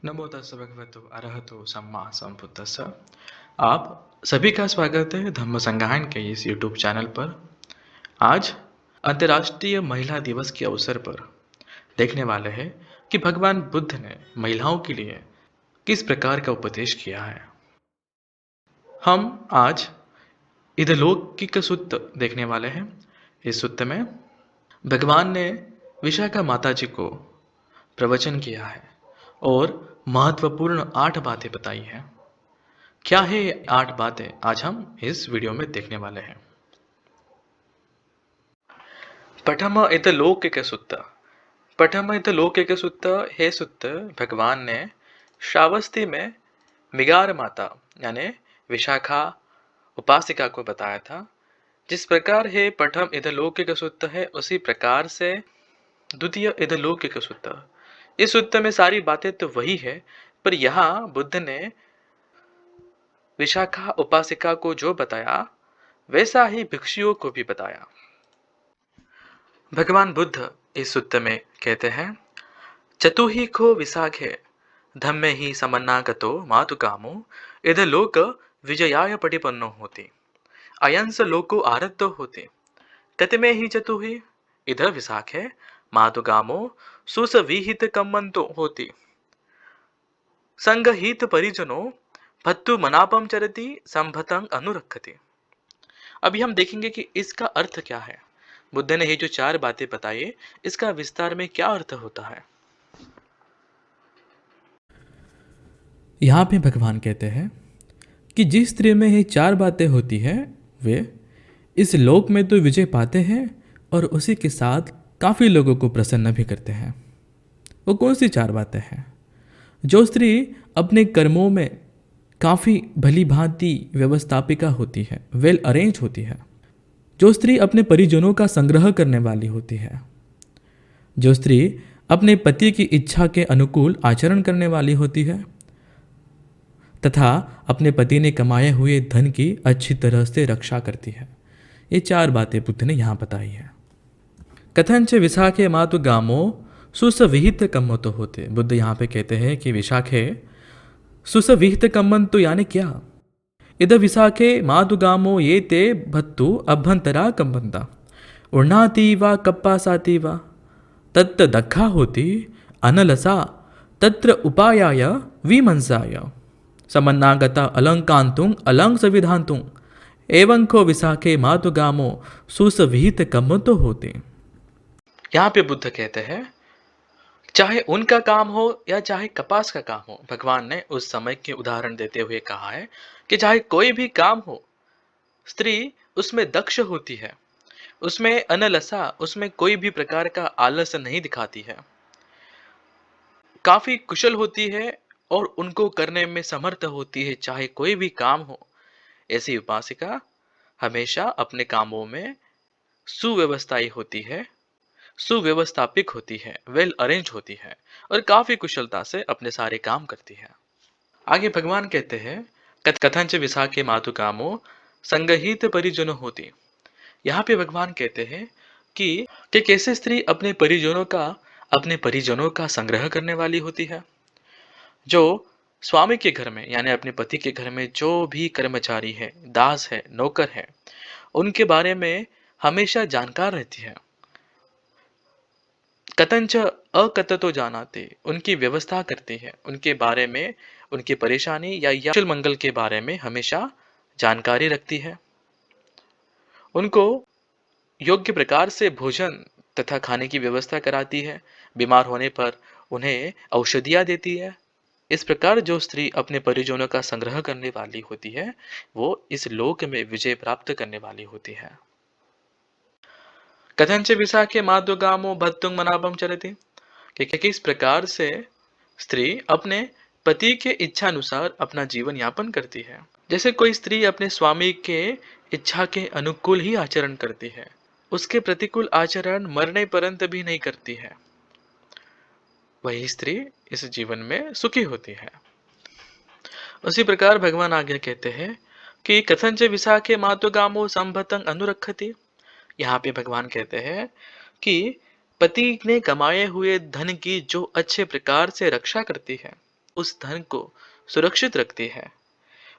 नमो तस्स भगवतो अरहतो सम्मा संबुद्दस्स। आप सभी का स्वागत है धम्म संगायन के इस यूट्यूब चैनल पर। आज अंतर्राष्ट्रीय महिला दिवस के अवसर पर देखने वाले हैं कि भगवान बुद्ध ने महिलाओं के लिए किस प्रकार का उपदेश किया है। हम आज इधलोकिक सूत्र देखने वाले हैं। इस सूत्र में भगवान ने विशाखा माता जी को प्रवचन किया है और महत्वपूर्ण 8 बातें बताई हैं। क्या है ये 8 बातें, आज हम इस वीडियो में देखने वाले हैं। पठम इत लौकिक सूत्र। पठम इत लौकिक सूत्र हे सूत्र भगवान ने श्रावस्ती में मिगार माता यानी विशाखा उपासिका को बताया था। जिस प्रकार है पठम इत लौकिक सूत्र है, उसी प्रकार से द्वितीय इत लौकिक सूत्र। इस सूत्र में सारी बातें तो वही है, पर यहाँ बुद्ध ने विशाखा उपासिका को जो बताया वैसा ही भिक्षुओं को भी बताया। भगवान बुद्ध इस सूत्र में कहते हैं, चतुहि को विशाखे धम्मे ही समन्नागतो मातुकामो इध लोक विजयाय पटिपन्नो होति अयंस लोको आरब्धो होति कतमे ही चतुहि इध विशाखे मातुकामो सुसविहित कम्मन्तो होति संगहित परिजनो भत्तु मनापम चरति संभतंग अनुरक्षति। अभी हम देखेंगे कि इसका अर्थ क्या है। बुद्ध ने ये जो 4 बातें बताई, इसका विस्तार में क्या अर्थ होता है। यहाँ पे भगवान कहते हैं कि जिस स्त्री में ये 4 बातें होती है वे इस लोक में तो विजय पाते हैं और उसी के साथ काफ़ी लोगों को प्रसन्न भी करते हैं। वो कौन सी 4 बातें हैं? जो स्त्री अपने कर्मों में काफ़ी भली भांति व्यवस्थापिका होती है, वेल अरेंज होती है। जो स्त्री अपने परिजनों का संग्रह करने वाली होती है। जो स्त्री अपने पति की इच्छा के अनुकूल आचरण करने वाली होती है तथा अपने पति ने कमाए हुए धन की अच्छी तरह से रक्षा करती है। ये 4 बातें बुद्ध ने यहाँ बताई है। कथंच विशाखे मातु गामो सुसविहित कम्म तो होते। बुद्ध यहाँ पे कहते हैं कि विशाखे सुसविहित कम्मन तो यानी क्या? इध विशाखे मातु गामो ये ते भत्तु अभ्यंतरा कम्बंता उर्णाती वा कप्पा साती वा तत्त दखा होती अनलसा तत्र उपायाय विमंसाय समन्नागता अलंकांतुं अलंग संविधांतुं एवं को विशाखे मातुगामो सुसविहित कम्म तो होते। यहाँ पे बुद्ध कहते हैं, चाहे उनका काम हो या चाहे कपास का काम हो, भगवान ने उस समय के उदाहरण देते हुए कहा है कि चाहे कोई भी काम हो, स्त्री उसमें दक्ष होती है, उसमें अनलसा, उसमें कोई भी प्रकार का आलस नहीं दिखाती है, काफी कुशल होती है और उनको करने में समर्थ होती है, चाहे कोई भी काम हो। ऐसी उपासिका हमेशा अपने कामों में सुव्यवस्थाई होती है, सुव्यवस्थापिक होती है, वेल अरेंज होती है और काफी कुशलता से अपने सारे काम करती है। आगे भगवान कहते हैं, कथंच विशाखे मातु कामो संगहित परिजनो होती। यहाँ पे भगवान कहते हैं कि कैसे स्त्री अपने परिजनों का संग्रह करने वाली होती है। जो स्वामी के घर में यानी अपने पति के घर में जो भी कर्मचारी है, दास है, नौकर है, उनके बारे में हमेशा जानकार रहती है। कतंच अकततो जानाते, उनकी व्यवस्था करती है, उनके बारे में, उनकी परेशानी या कुशल मंगल के बारे में हमेशा जानकारी रखती है। उनको योग्य प्रकार से भोजन तथा खाने की व्यवस्था कराती है। बीमार होने पर उन्हें औषधियाँ देती है। इस प्रकार जो स्त्री अपने परिजनों का संग्रह करने वाली होती है, वो इस लोक में विजय प्राप्त करने वाली होती है। कथंच विशाखे मातुगामो भत्तुंग मनापम चलती, कि किस प्रकार से स्त्री अपने पति के इच्छा अनुसार अपना जीवन यापन करती है। जैसे कोई स्त्री अपने स्वामी के इच्छा के अनुकूल ही आचरण करती है, उसके प्रतिकूल आचरण मरने पर्यंत भी नहीं करती है, वही स्त्री इस जीवन में सुखी होती है। उसी प्रकार भगवान आगे कहते हैं कि कथंच विशाखे मातुगामो संभतंग अनुरक्षति। यहाँ पे भगवान कहते हैं कि पति ने कमाए हुए धन की जो अच्छे प्रकार से रक्षा करती है, उस धन को सुरक्षित रखती है,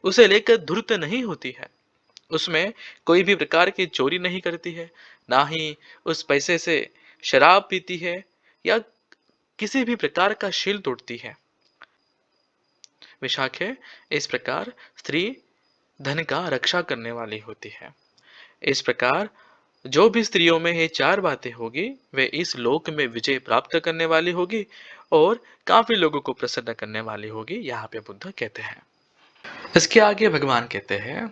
उसे लेकर धूर्त नहीं होती है, उसमें कोई भी प्रकार की चोरी नहीं करती है, ना ही उस पैसे से शराब पीती है या किसी भी प्रकार का शील तोड़ती है। विशाखे, इस प्रकार स्त्री धन का रक्षा करने वाली होती है। इस प्रकार जो भी स्त्रियों में ये चार बातें होगी, वे इस लोक में विजय प्राप्त करने वाली होगी और काफी लोगों को प्रसन्न करने वाली होगी, यहाँ पे बुद्ध कहते हैं। इसके आगे भगवान कहते हैं,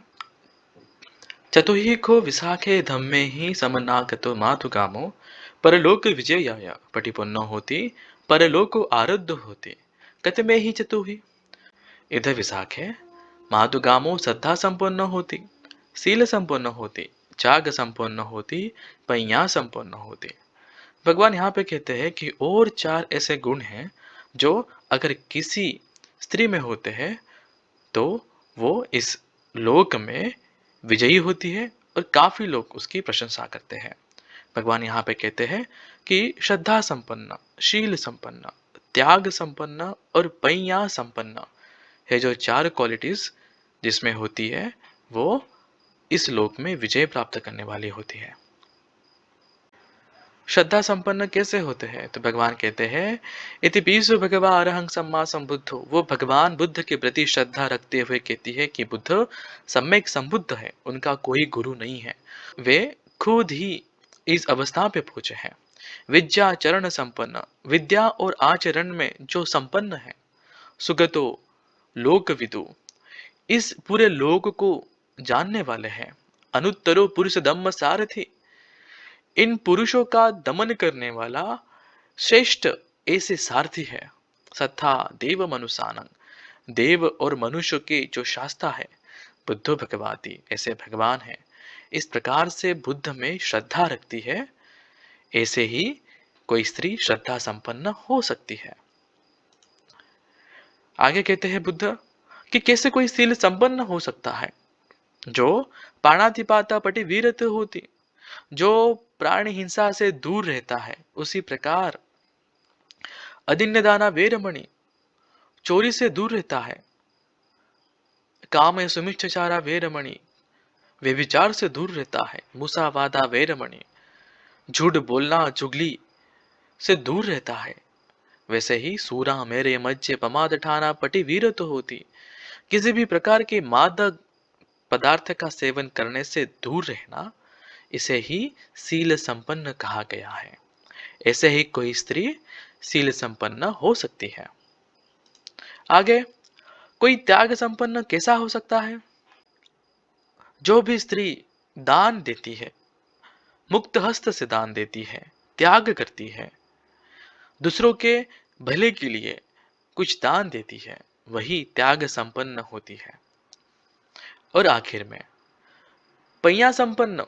चतुहि को विशाखे धम्मे ही समनागतो मातुकामो परलोक विजयाय पटिपुन्नो होती परलोक आरुद्ध होती कतमे ही चतुहि। इधर विशाखे मातुगामो श्रद्धा संपन्न होती, शील संपन्न होती, त्याग संपन्न होती, पय्या संपन्न होती। भगवान यहाँ पे कहते हैं कि और चार ऐसे गुण हैं जो अगर किसी स्त्री में होते हैं तो वो इस लोक में विजयी होती है और काफी लोग उसकी प्रशंसा करते हैं। भगवान यहाँ पे कहते हैं कि श्रद्धा संपन्न, शील संपन्न, त्याग संपन्न और पय्या संपन्न है जो चार क्वालिटीज जिसमें होती है, वो इस लोक में विजय प्राप्त करने वाली होती है। श्रद्धा संपन्न कैसे होते हैं? तो भगवान कहते हैं, इति पीसु भगवा अरहं सम्मा संबुद्धो। वो भगवान बुद्ध के प्रति श्रद्धा रखते हुए कहती है कि बुद्ध सम्यक संबुद्ध है, उनका कोई गुरु नहीं है, वे खुद ही इस अवस्था पे पहुंचे हैं। विद्या चरण संपन्न, विद्या और आचरण में जो संपन्न है। सुगतो लोक विदु, इस पूरे लोक को जानने वाले हैं। अनुत्तरो पुरुष दम्म सारथी, इन पुरुषों का दमन करने वाला श्रेष्ठ ऐसे सारथी है। सत्ता देव मनुष्यानंग, देव और मनुष्य के जो शास्ता है। बुद्धो भगवाती, ऐसे भगवान है। इस प्रकार से बुद्ध में श्रद्धा रखती है, ऐसे ही कोई स्त्री श्रद्धा संपन्न हो सकती है। आगे कहते हैं बुद्ध कि कैसे कोई शील संपन्न हो सकता है, जो पाणातिपाता पटि वीरत होती, जो प्राणी हिंसा से दूर रहता है। उसी प्रकार अदिन्यदाना वेरमणि, चोरी से दूर रहता है। काम सुमिच्छाचारा वेरमणि, व्यभिचार से दूर रहता है। मुसावादा वेरमणि, झूठ बोलना चुगली से दूर रहता है। वैसे ही सूरा मेरे मज्जे पमाद ठाना पटि वीरत होती, किसी भी प्रकार के मादक पदार्थ का सेवन करने से दूर रहना, इसे ही शील संपन्न कहा गया है। ऐसे ही कोई स्त्री शील संपन्न हो सकती है। आगे, कोई त्याग संपन्न कैसा हो सकता है? जो भी स्त्री दान देती है, मुक्त हस्त से दान देती है, त्याग करती है, दूसरों के भले के लिए कुछ दान देती है, वही त्याग संपन्न होती है। और आखिर में पय्या संपन्न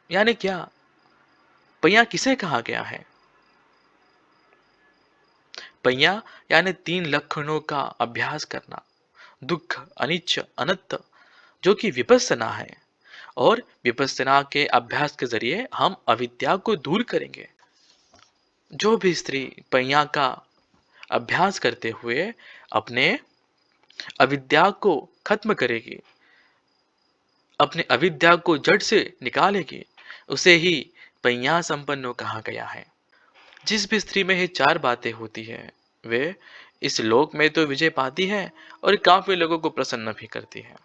यानी क्या? पय्या किसे कहा गया है? पय्या यानी 3 लक्षणों का अभ्यास करना, दुख, अनिच्छ, अनंत, जो कि विपස්සना है। और विपස්සना के अभ्यास के जरिए हम अविद्या को दूर करेंगे। जो भी स्त्री पय्या का अभ्यास करते हुए अपने अविद्या को खत्म करेगी, अपने अविद्या को जड़ से निकालेगी, उसे ही पय्या संपन्न कहा गया है। जिस भी स्त्री में ये 4 बातें होती है, वे इस लोक में तो विजय पाती है और काफी लोगों को प्रसन्न भी करती है।